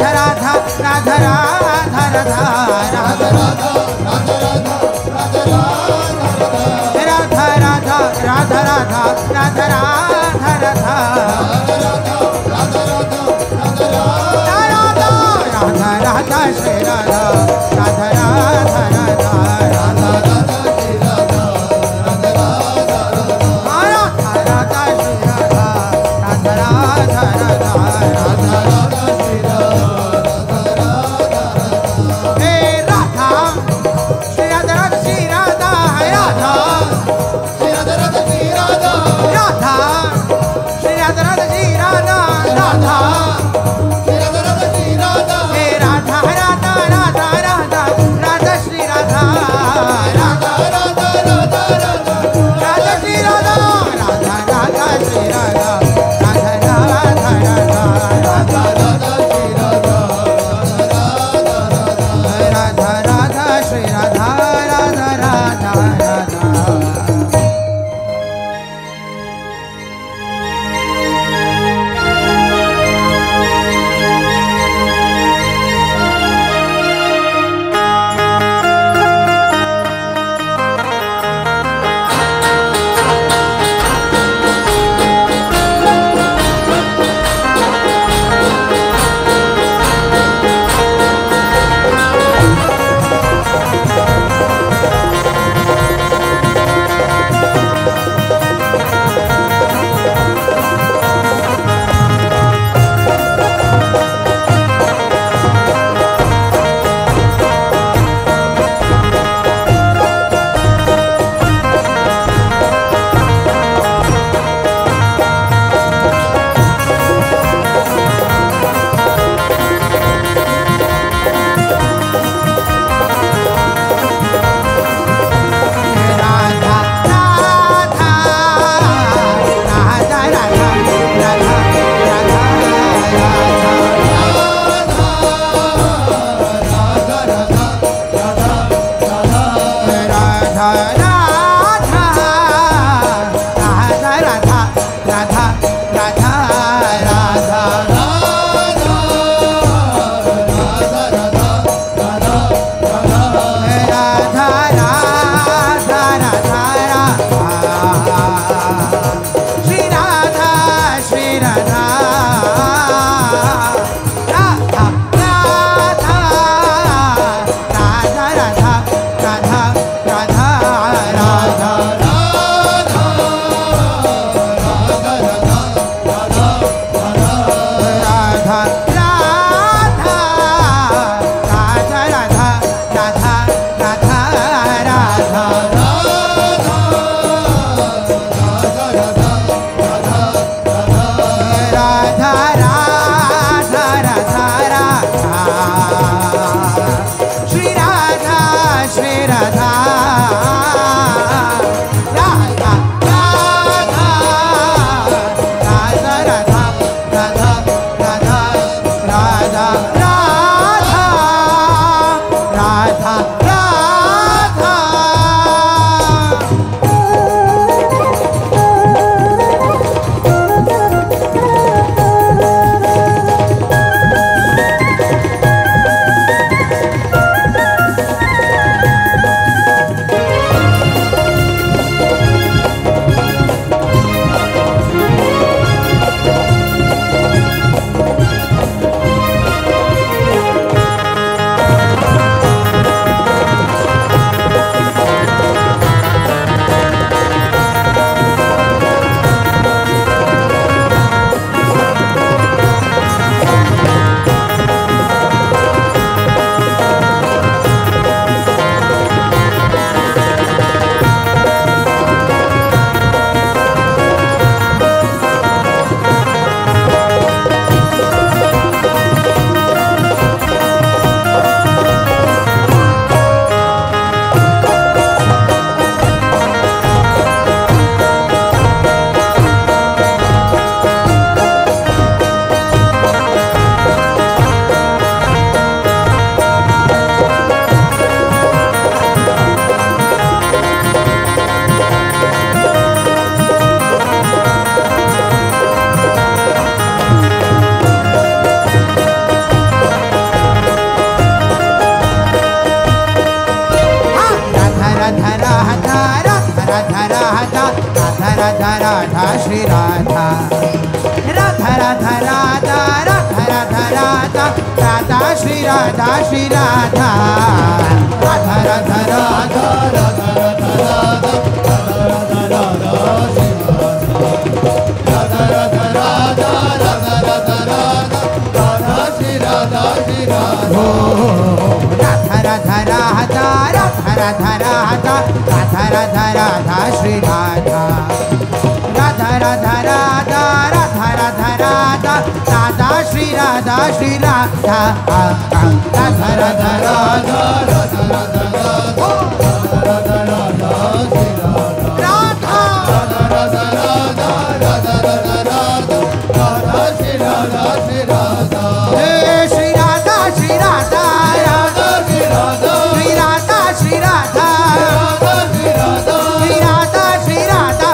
राधा राधा राधा राधा राधा राधा राधा राधा राधा राधा राधा राधा राधा श्री राधा राधा राधा राधा राधा श्री राधा राधा राधा श्री राधा राधा राधा राधा राधा श्री राधा श्री राधा राधा श्री राधा राधा श्री राधा राधा श्री राधा राधा श्री राधा राधा श्री राधा श्री राधा राधा राधा राधा राधा राधा राधा राधा राधा राधा राधा राधा राधा राधा राधा श्री राधा श्री राधा राधा राधा राधा राधा राधा राधा राधा राधा राधा श्री राधा राधा राधा राधा राधा राधा राधा राधा श्री राधा श्री राधा राधा राधा राधा राधा राधा राधा राधा राधा श्री राधा राधा राधा राधा राधा राधा राधा श्री राधा श्री राधा हे श्री राधा श्री राधा राधा श्री राधा श्री राधा श्री राधा श्री राधा श्री राधा श्री राधा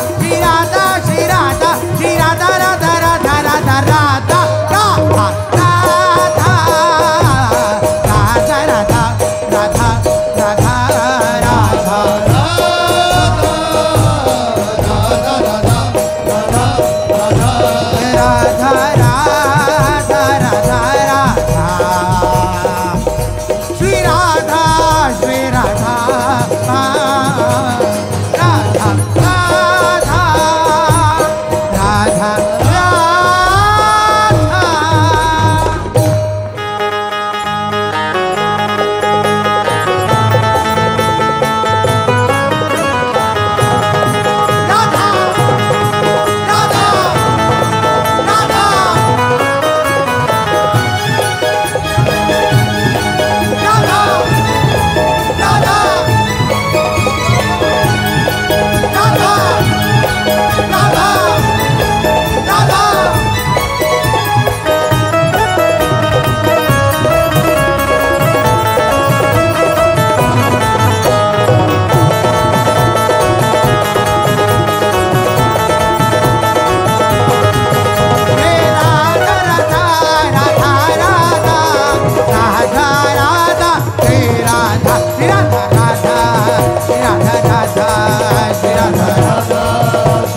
श्री राधा श्री राधा श्री राधा राधा राधा राधा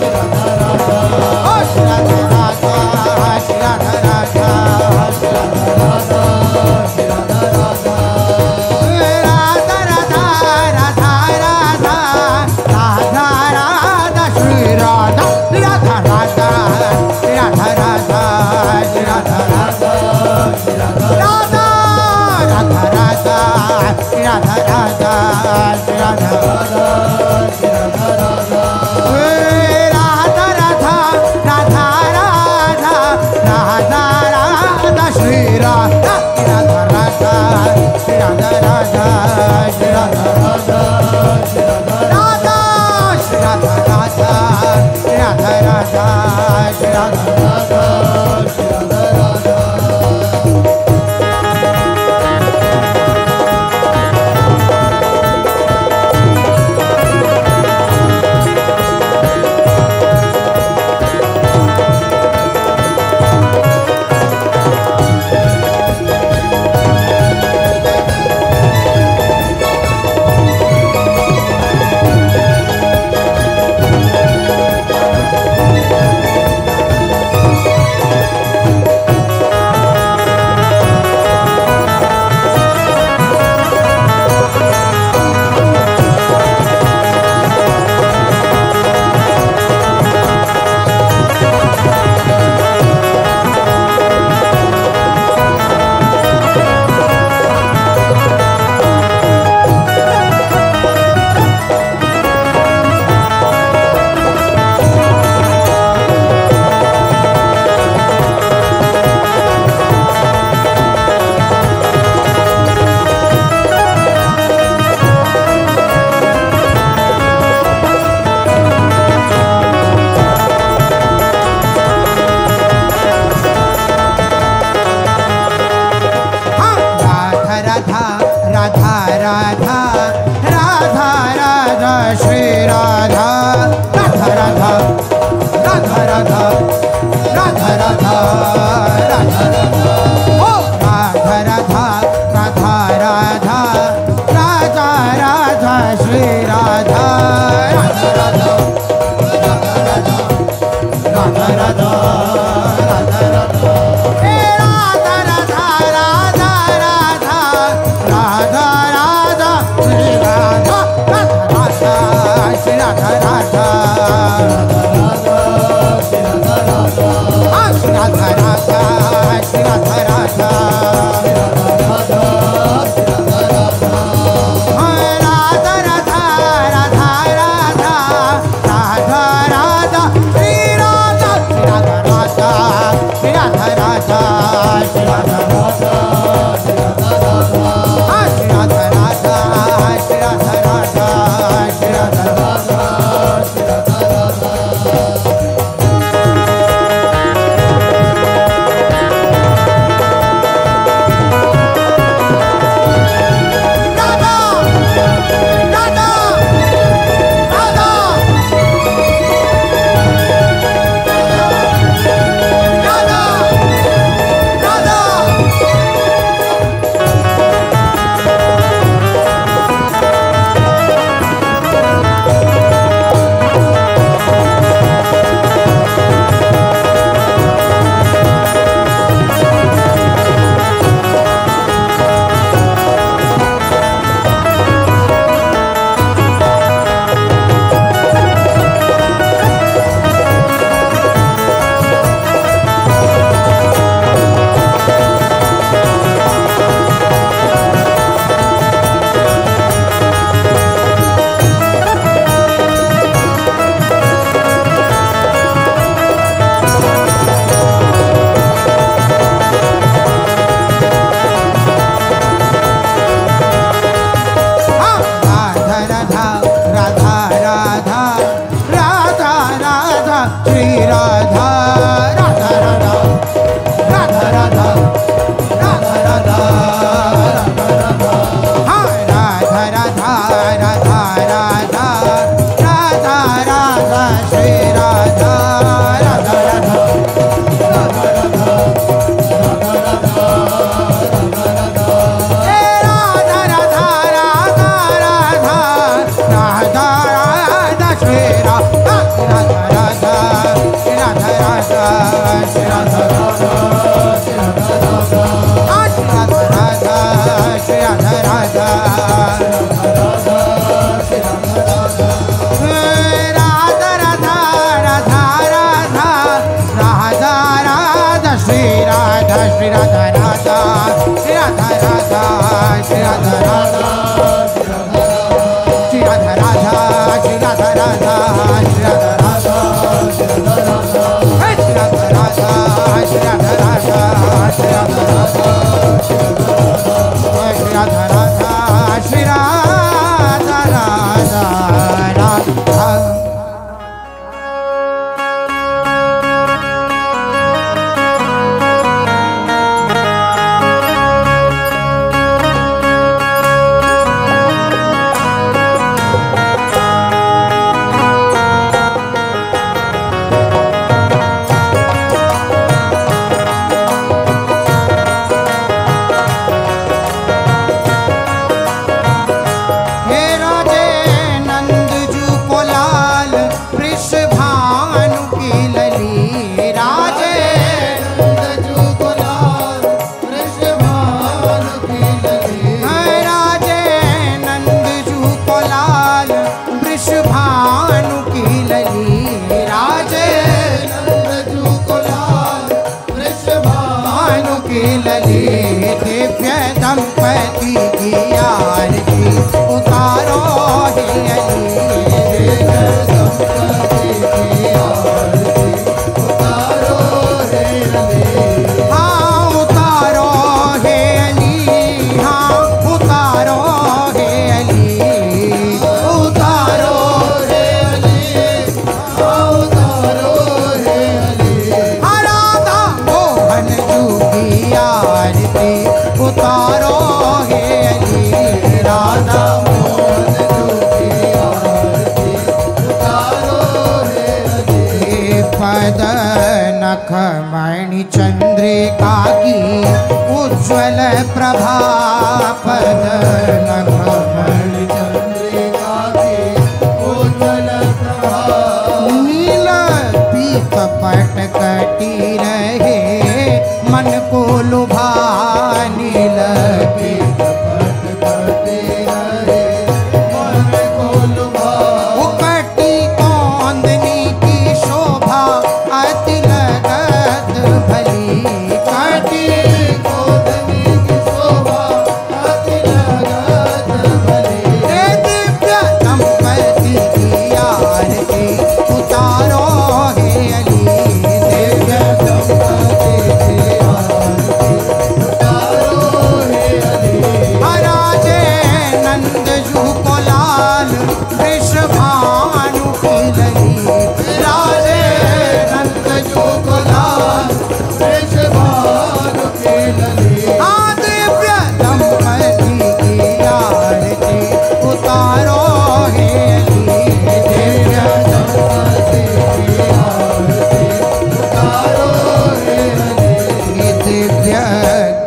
राधा राधा राधा राधा राधा राधा राधा मणि चंद्रिका की उज्ज्वल प्रभा पद मणि चंद्रिका की उज्ज्वल प्रभा नील पीत पट कटी रहे मन को लुभा नील पीत पट कटी रहे मन को लुभा उकटी कौंदनी की शोभा अति लगत भली कटी कौंदनी की शोभा अति लगत भली दिव्य दंपति की आरती उतारो हे अली दिव्य दंपति की आरती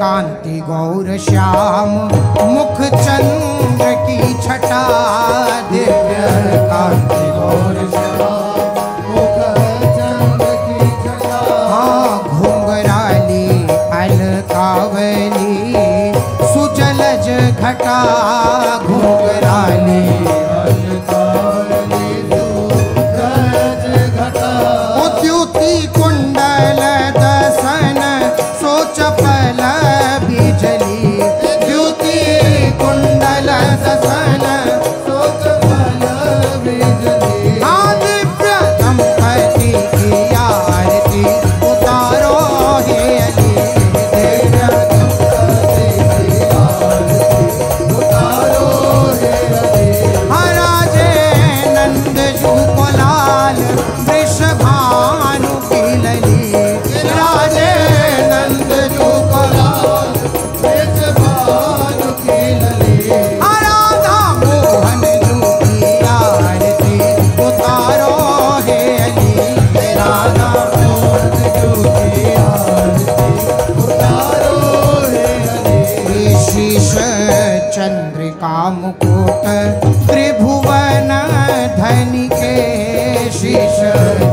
कांति गौर श्याम मुख चंद्र की छटा, दिव्य कांति गौर श्याम मुख चंद्र की छटा। हाँ घुंघराली अलकावली सुजलज घटा, घुंघराली अलकावली सुजलज घटा। उद्युति कुंडल दसन सो चपल बिजली, द्युति कुंडल दसन सो चपल बिजली। दिव्य दंपति की आरती उतारो हे अली, दिव्य दंपति की आरती उतारो हे अली। राजे नंद जू को लाल वृषभानु की लली, राजे नंद जू को लाल वृषभानु की लली। राधा मोहन जू की आरती उतारो हे अली, राधा मोहन जू की आरती उतारो हे अली। शीश चंद्रिका मुकुट त्रिभुवन धनि के, शीश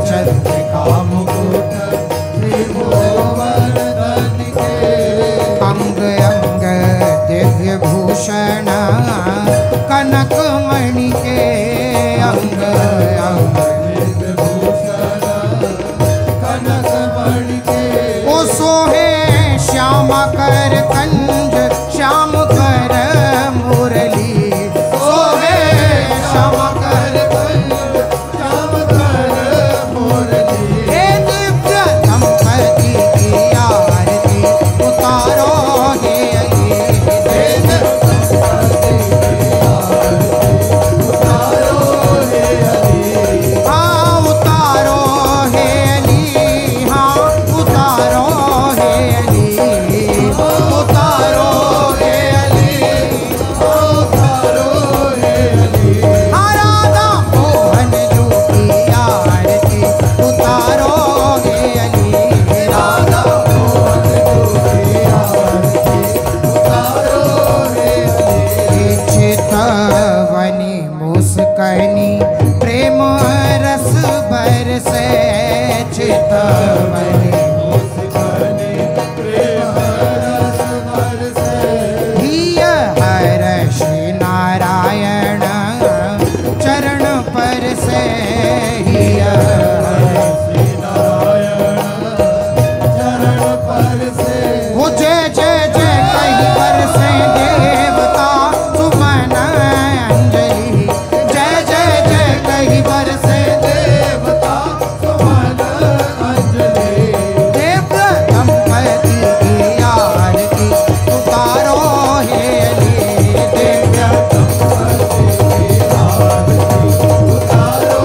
चंद्रिका मुकुट त्रिभुवन धनि के। अंग अंग दिव्य भूषण कनक मणि के, अंग अंग दिव्य भूषण कनक मणि के। ओ सोहे श्यामा कर कंज श्याम कर मुरली, सोहे श्यामा कर कंज श्याम कर मुरली। हे दिव्य दंपति की आरती उतारो हे अली, दिव्य दंपति की आरती उतारो हे अली। हाँ उतारो हे अली, हाँ उतारो हे अली, उतारो हे अली, उतारो हे अली। राधा मोहन जू की आरती उतारो हे अली, राधा मोहन जू की आरती उतारो हे अली। चितवनी मुस्कनी प्रेम रस बरसे, चितवनी मुस्कनी प्रेम रस बरसे। हिय हर्षि नारायण चरण पर से, हिय हर्षि नारायण चरण पर से। वो जय जय जय कहीं पर से देवता सुमन अंजलि, जय जय जय कहीं पर से देवता सुमन अंजलि। दिव्य दंपति की आरती उतारो हे अली, दिव्य दंपति की आरती उतारो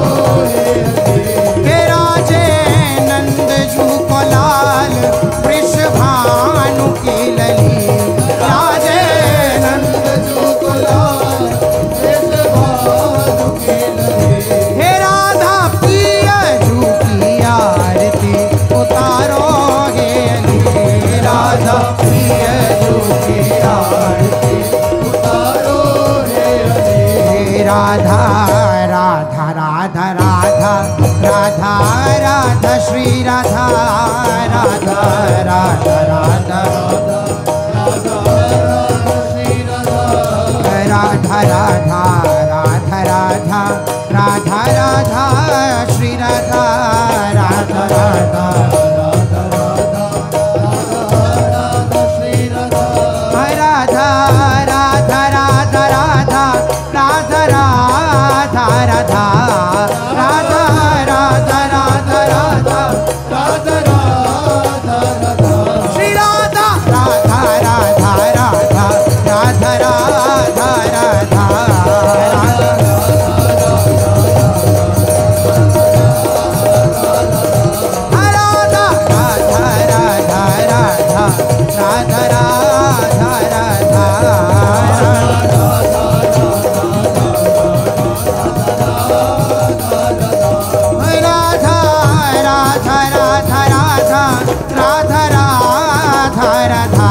हे अली। हे राजे नंद जू को लाल वृषभानु की लली, राजे नंद जू को लाल वृषभानु की लली। हे राधा प्रिय जू की आरती उतारो हे अली, राधा प्रिय जू की आरती उतारो हे अली। हे राधा राधा राधा राधा राधा राधा श्री राधा, राधा राधा राधा राधा श्री राधा, राधा राधा राधा राधा राधा राधा श्री राधा, राधा राधा राधा राधा श्री राधा। राधा राधा राधा राधा राधा राधा राधा राधा राधा राधा राधा राधा राधा राधा श्री राधा, राधा राधा राधा राधा राधा राधा राधा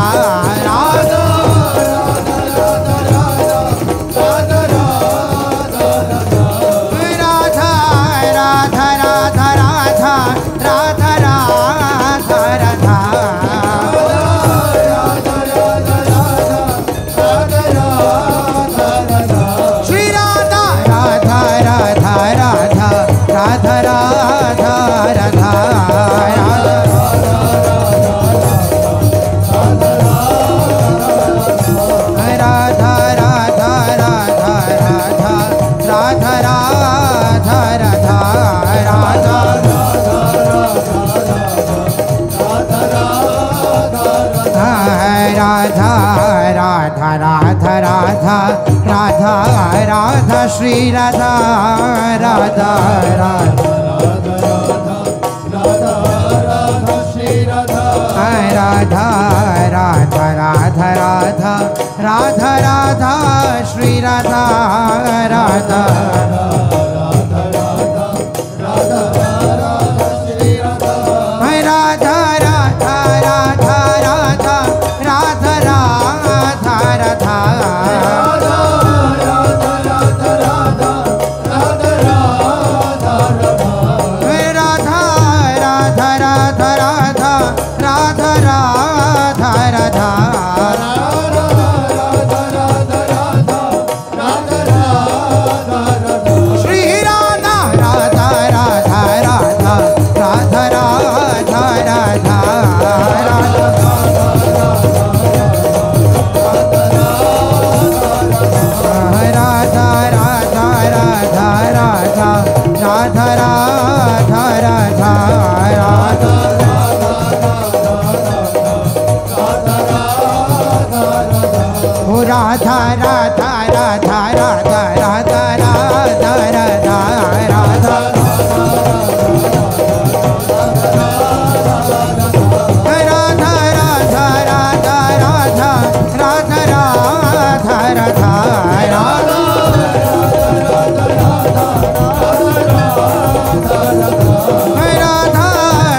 राधा राधा राधा राधा राधा राधा श्री राधा राधा राधा राधा राधा राधा राधा राधा राधा श्री राधा राधा राधा राधा राधा राधा राधा राधा राधा राधा राधा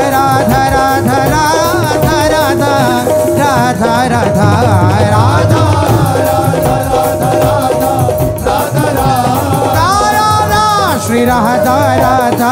राधा राधा राधा राधा राधा राधा राधा श्री राधा राधा